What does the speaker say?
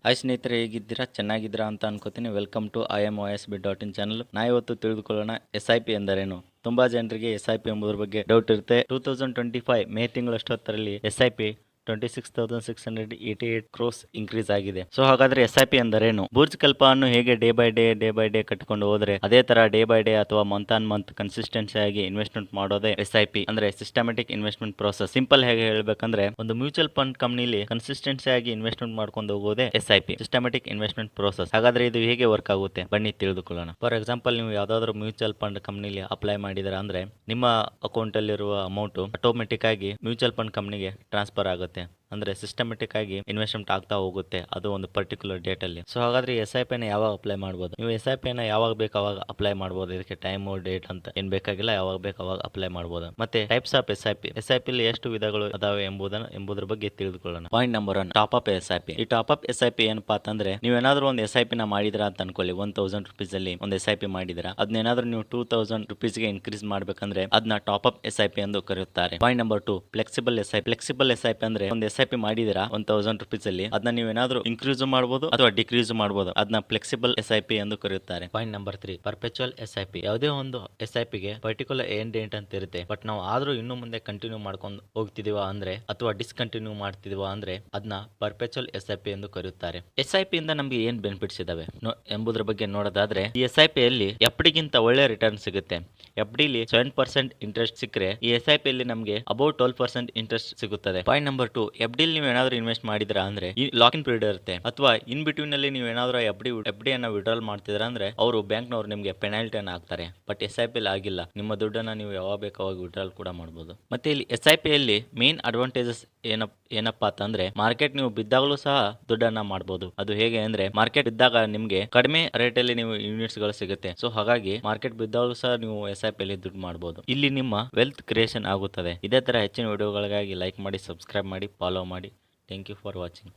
Hi ಸ್ನೇಹಿತರೆ, ಹೇಗಿದ್ದೀರಾ? ಚೆನ್ನಾಗಿದ್ದೀರಾ ಅಂತ ಅನ್ಕೋತೀನಿ. Welcome to IMOSB.in channel. ನಾ ಇವತ್ತು ತಿಳಿದುಕೊಳ್ಳೋಣ SIP ಎಂದರೇನು. ತುಂಬಾ ಜನರಿಗೆ SIP ಎಂಬುದರ ಬಗ್ಗೆ ಡೌಟ್ ಇರುತ್ತೆ. 2025 ಮೇ ತಿಂಗಳಷ್ಟೊತ್ತರಲ್ಲಿ SIP 26,688 ಕ್ರೋಸ್ ಇನ್ಕ್ರೀಸ್ ಆಗಿದೆ. ಸೊ ಹಾಗಾದ್ರೆ SIP ಎಂದರೇನು? ಬುರ್ಜ್ ಕಲ್ಪವನ್ನು ಹೇಗೆ ಡೇ ಬೈ ಡೇ ಕಟ್ಟಿಕೊಂಡು ಹೋದ್ರೆ ಅದೇ ತರ ಡೇ ಬೈ ಡೇ ಅಥವಾ ಮಂತ್ ಆನ್ ಮಂತ್ ಕನ್ಸಿಸ್ಟೆನ್ಸಿ ಆಗಿ ಇನ್ವೆಸ್ಟ್ಮೆಂಟ್ ಮಾಡೋದೇ SIP ಅಂದ್ರೆ ಸಿಸ್ಟಮ್ಯಾಟಿಕ್ ಇನ್ವೆಸ್ಟ್ಮೆಂಟ್ ಪ್ರೋಸೆಸ್. ಸಿಂಪಲ್ ಹೇಗೆ ಹೇಳ್ಬೇಕಂದ್ರೆ, ಒಂದು ಮ್ಯೂಚುವಲ್ ಫಂಡ್ ಕಂಪನಿಲಿ ಕನ್ಸಿಸ್ಟೆನ್ಸಿ ಆಗಿ ಇನ್ವೆಸ್ಟ್ಮೆಂಟ್ ಮಾಡ್ಕೊಂಡು ಹೋಗೋದೇ SIP, ಸಿಸ್ಟಮ್ಯಾಟಿಕ್ ಇನ್ವೆಸ್ಟ್ಮೆಂಟ್ ಪ್ರೋಸೆಸ್. ಹಾಗಾದ್ರೆ ಇದು ಹೇಗೆ ವರ್ಕ್ ಆಗುತ್ತೆ ಬನ್ನಿ ತಿಳಿದುಕೊಳ್ಳೋಣ. ಫಾರ್ ಎಕ್ಸಾಂಪಲ್, ನೀವು ಯಾವ್ದಾದ್ರು ಮ್ಯೂಚುವಲ್ ಫಂಡ್ ಕಂಪನಿಲಿ ಅಪ್ಲೈ ಮಾಡಿದ್ರ ಅಂದ್ರೆ ನಿಮ್ಮ ಅಕೌಂಟ್ ಅಲ್ಲಿರುವ ಅಮೌಂಟ್ ಆಟೋಮೆಟಿಕ್ ಆಗಿ ಮ್ಯೂಚುವಲ್ ಫಂಡ್ ಕಂಪನಿಗೆ ಟ್ರಾನ್ಸ್ಫರ್ ಆಗುತ್ತೆ. ಅಂದ್ರೆ ಸಿಸ್ಟಮೆಟಿಕ್ ಆಗಿ ಇನ್ವೆಸ್ಟ್ಮೆಂಟ್ ಆಗ್ತಾ ಹೋಗುತ್ತೆ ಅದು ಒಂದು ಪರ್ಟಿಕ್ಯುಲರ್ ಡೇಟ್ ಅಲ್ಲಿ. ಸೊ ಹಾಗಾದ್ರೆ SIP ನ ಯಾವಾಗ ಅಪ್ಲೈ ಮಾಡಬಹುದು? ನೀವು SIP ನ ಯಾವಾಗ ಬೇಕು ಅವಾಗ ಅಪ್ಲೈ ಮಾಡಬಹುದು. ಇದಕ್ಕೆ ಟೈಮ್ ಡೇಟ್ ಅಂತ ಏನ್ ಬೇಕಾಗಿಲ್ಲ, ಯಾವಾಗ ಬೇಕು ಅವಾಗ ಅಪ್ಲೈ ಮಾಡಬಹುದು. ಮತ್ತೆ ಟೈಪ್ಸ್ ಆಫ್ SIP ಅಲ್ಲಿ ಎಷ್ಟು ವಿಧಗಳು ಅದಾವೆ ಎಂಬುದರ ಬಗ್ಗೆ ತಿಳಿದುಕೊಳ್ಳೋಣ. Point number 1, top up SIP. ಈ ಟಾಪ್ ಅಪ್ SIP ಏನಪ್ಪಾ ಅಂತಂದ್ರೆ, ನೀವೇನಾದ್ರೂ ಒಂದು SIP ನ ಮಾಡಿದ್ರ ಅಂತ ಅನ್ಕೊಳ್ಳಿ. 1000 rupees ಅಲ್ಲಿ ಒಂದು SIP ಮಾಡಿದ್ರ, ಅದನ್ನೇನಾದ್ರೂ ನೀವು 2000 rupees ಗೆ ಇನ್ಕ್ರೀಸ್ ಮಾಡ್ಬೇಕಂದ್ರೆ ಅದನ್ನ ಟಾಪ್ ಅಪ್ SIP ಎಂದು ಕರೆಯುತ್ತಾರೆ. Point number 2, flexible SIP. Flexible SIP ಅಂದ್ರೆ ಒಂದು SIP ಮಾಡಿದಿರಾ 1000 rupees ಅಲ್ಲಿ, ಅದನ್ನ ನೀವೇನಾದ್ರೂ ಇನ್ಕ್ರೀಸ್ ಮಾಡಬಹುದು ಅಥವಾ ಡಿಕ್ರೀಸ್ ಮಾಡಬಹುದು. ಅದನ್ನ ಫ್ಲೆಕ್ಸಿಬಲ್ SIP ಎಂದು ಕರೆಯುತ್ತಾರೆ. Point number 3, perpetual SIP. ಯಾವುದೇ ಒಂದು SIP ಗೆ ಪರ್ಟಿಕ್ಯುಲರ್ ಎಂಡ್ ಡೇಟ್ ಅಂತ ಇರುತ್ತೆ. ಬಟ್ ನಾವು ಆದ್ರೂ ಇನ್ನು ಮುಂದೆ ಕಂಟಿನ್ಯೂ ಮಾಡ್ಕೊಂಡು ಹೋಗ್ತಿದೀವ ಅಂದ್ರೆ ಅಥವಾ ಡಿಸ್ಕಂಟಿನ್ಯೂ ಮಾಡ್ತಿದೀವ ಅಂದ್ರೆ ಅದನ್ನ ಪರ್ಪೆಚುವಲ್ SIP ಎಂದು ಕರೆಯುತ್ತಾರೆ. SIP ಇಂದ ನಮ್ಗೆ ಏನ್ ಬೆನಿಫಿಟ್ಸ್ ಇದಾವೆ ಎಂಬುದರ ಬಗ್ಗೆ ನೋಡೋದಾದ್ರೆ, ಈ SIP ಅಲ್ಲಿ FD ಗಿಂತ ಒಳ್ಳೆ ರಿಟರ್ನ್ ಸಿಗುತ್ತೆ. FD ಲಿ 7% ಇಂಟ್ರೆಸ್ಟ್ ಸಿಕ್ಕರೆ ಈ SIP ಅಲ್ಲಿ ನಮಗೆ ಅಬೌಟ್ 12% ಇಂಟ್ರೆಸ್ಟ್ ಸಿಗುತ್ತದೆ. ಪಾಯಿಂಟ್ ನಂಬರ್ 2, FD ನೀವು ಏನಾದ್ರು ಇನ್ವೆಸ್ಟ್ ಮಾಡಿದ್ರ ಅಂದ್ರೆ ಈ ಲಾಕ್ ಇನ್ ಪೀರಿಯಡ್ ಇರುತ್ತೆ. ಅಥವಾ ಇನ್ ಬಿಟ್ವೀನ್ ಅಲ್ಲಿ ನೀವು ಏನಾದ್ರು FD ಅನ್ನ ವಿಡ್ರಾಲ್ ಮಾಡ್ತಿದ್ರ ಅಂದ್ರೆ ಅವರು ಬ್ಯಾಂಕ್ನವರು ನಿಮಗೆ ಪೆನಾಲ್ಟಿ ಅನ್ನ ಹಾಕ್ತಾರೆ. ಬಟ್ SIP ಅಲ್ಲಿ ಆಗಿಲ್ಲ, ನಿಮ್ಮ ದುಡ್ಡನ್ನ ನೀವು ಯಾವಾಗ ಬೇಕು ಅವಾಗ ವಿಡ್ರಾಲ್ ಕೂಡ ಮಾಡಬಹುದು. ಮತ್ತೆ ಇಲ್ಲಿ SIP ಅಲ್ಲಿ ಮೇನ್ ಅಡ್ವಾಂಟೇಜಸ್ ಏನಪ್ಪಾ ಅಂತಂದ್ರೆ, ಮಾರ್ಕೆಟ್ ನೀವು ಬಿದ್ದಾಗಲೂ ಸಹ ದುಡ್ಡನ್ನ ಮಾಡಬಹುದು. ಅದು ಹೇಗೆ ಅಂದ್ರೆ, ಮಾರ್ಕೆಟ್ ಬಿದ್ದಾಗ ನಿಮ್ಗೆ ಕಡಿಮೆ ರೇಟ್ ಅಲ್ಲಿ ನೀವು ಯೂನಿಟ್ಸ್ ಗಳು ಸಿಗುತ್ತೆ. ಸೊ ಹಾಗಾಗಿ ಮಾರ್ಕೆಟ್ ಬಿದ್ದಾಗಲೂ ಸಹ ನೀವು SIP ಅಲ್ಲಿ ದುಡ್ಡು ಮಾಡಬಹುದು. ಇಲ್ಲಿ ನಿಮ್ಮ ವೆಲ್ತ್ ಕ್ರಿಯೇಷನ್ ಆಗುತ್ತದೆ. ಇದೇ ತರ ಹೆಚ್ಚಿನ ವಿಡಿಯೋಗಳಿಗಾಗಿ ಲೈಕ್ ಮಾಡಿ, ಸಬ್ಸ್ಕ್ರೈಬ್ ಮಾಡಿ, ಫಾಲೋ ಮಾಡಿ. Thank you for watching.